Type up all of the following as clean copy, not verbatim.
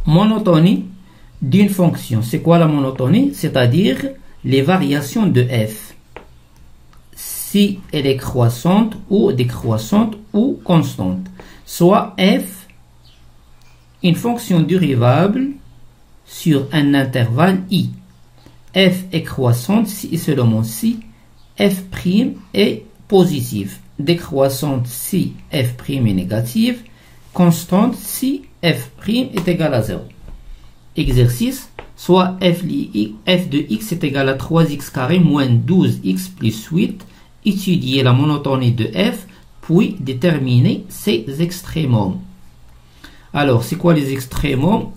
monotonie d'une fonction. C'est quoi la monotonie? C'est-à-dire les variations de f. Si elle est croissante ou décroissante ou constante. Soit f, une fonction dérivable sur un intervalle i. F est croissante si et seulement si f' est positive. Décroissante si f' est négative. Constante si f' est égal à 0. Exercice, soit f de x est égal à 3x carré moins 12x plus 8. Étudier la monotonie de f, puis déterminer ses extrémums. Alors, c'est quoi les extrémums?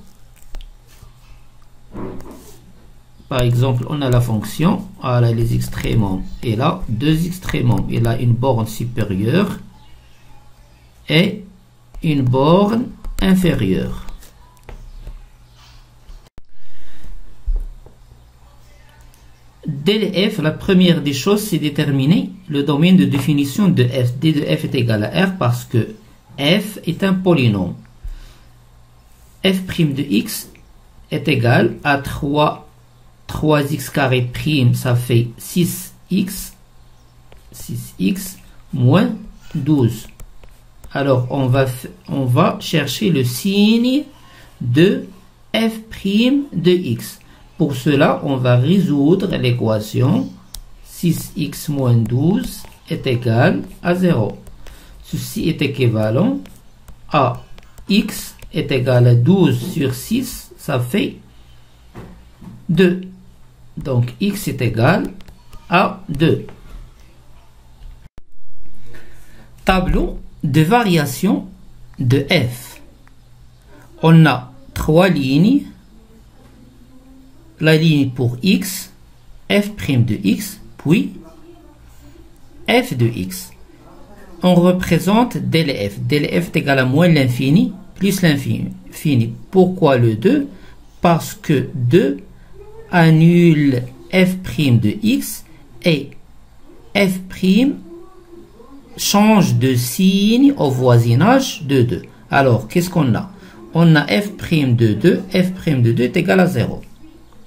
Par exemple, on a la fonction, voilà les extrémums. Et là, deux extrémums. Il a une borne supérieure et une borne inférieure. Dès f, la première des choses, c'est déterminer le domaine de définition de f. D de f est égal à r parce que f est un polynôme. F' de x est égal à 3x carré prime, ça fait 6x moins 12. Alors, on va chercher le signe de f' de x. Pour cela, on va résoudre l'équation 6x moins 12 est égal à 0. Ceci est équivalent à x est égal à 12 sur 6, ça fait 2. Donc, x est égal à 2. Tableau de variation de f. On a 3 lignes. La ligne pour x, f' de x, puis f de x. On représente dlf. Dlf est égal à moins l'infini plus l'infini. Pourquoi le 2? Parce que 2 annule f' de x et f' change de signe au voisinage de 2. Alors, qu'est-ce qu'on a? On a f' de 2. F' de 2 est égal à 0.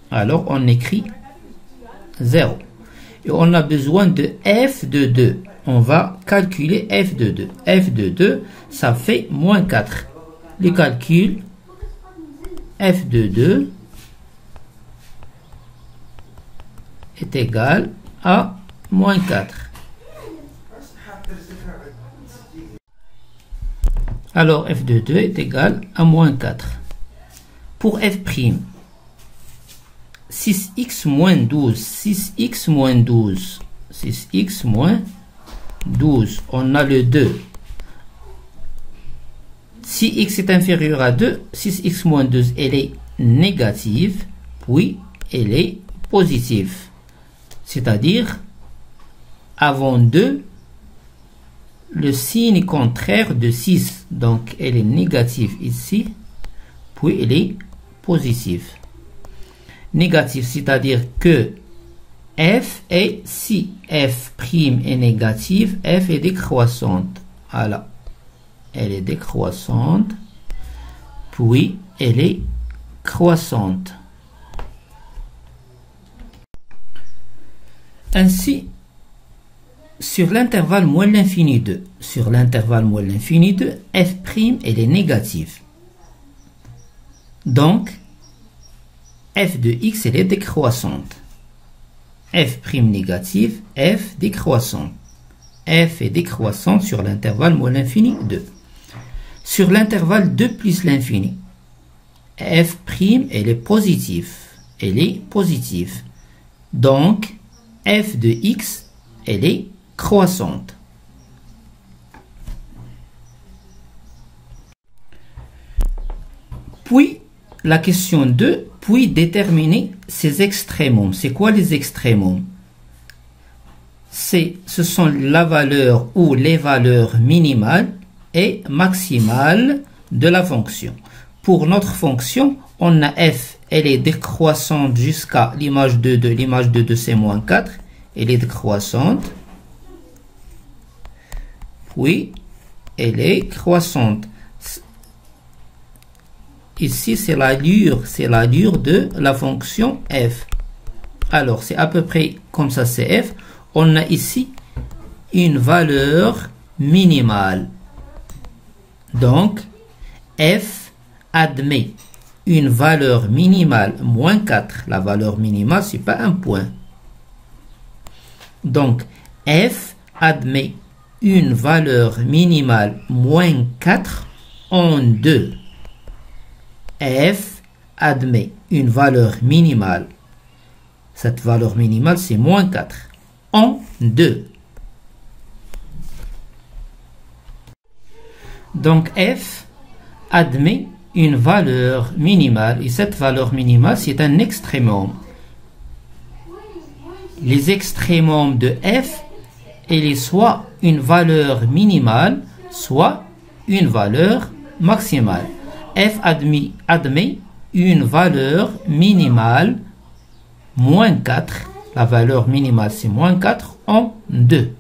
Alors, on écrit 0. Et on a besoin de f de 2. On va calculer f de 2. F de 2, ça fait moins 4. Le calcul, f de 2 est égal à moins 4. Alors, f de 2 est égal à moins 4. Pour f', 6x moins 12, 6x moins 12, 6x moins 12, on a le 2. Si x est inférieur à 2, 6x moins 12, elle est négative, puis elle est positive. C'est-à-dire, avant 2, le signe contraire de 6, donc elle est négative ici, puis elle est positive. Négatif, c'est-à-dire que f est, si f' est négative, f est décroissante. Voilà, elle est décroissante, puis elle est croissante. Ainsi, sur l'intervalle moins l'infini 2, sur l'intervalle moins l'infini 2, f' elle est négative. Donc, f de x, elle est décroissante. F' négative, f décroissante. F est décroissante sur l'intervalle moins l'infini 2. Sur l'intervalle 2 plus l'infini, f', elle est positive. Elle est positive. Donc, f de x, elle est croissante. Puis, la question 2, puis déterminer ses extrémums. C'est quoi les extrémums? Ce sont la valeur ou les valeurs minimales et maximales de la fonction. Pour notre fonction, on a f, elle est décroissante jusqu'à l'image de 2. L'image de 2, c'est moins 4. Elle est décroissante. Puis, elle est croissante. ici c'est la dure de la fonction f. Alors c'est à peu près comme ça, c'est f. On a ici une valeur minimale. Donc f admet une valeur minimale moins 4. La valeur minimale, c'est pas un point. Donc f admet une valeur minimale moins 4 en 2. F admet une valeur minimale. Cette valeur minimale, c'est moins 4 en 2. Donc f admet une valeur minimale et cette valeur minimale, c'est un extrémum. Les extrémums de f, il est soit une valeur minimale, soit une valeur maximale. F admet une valeur minimale moins 4. La valeur minimale, c'est moins 4 en 2.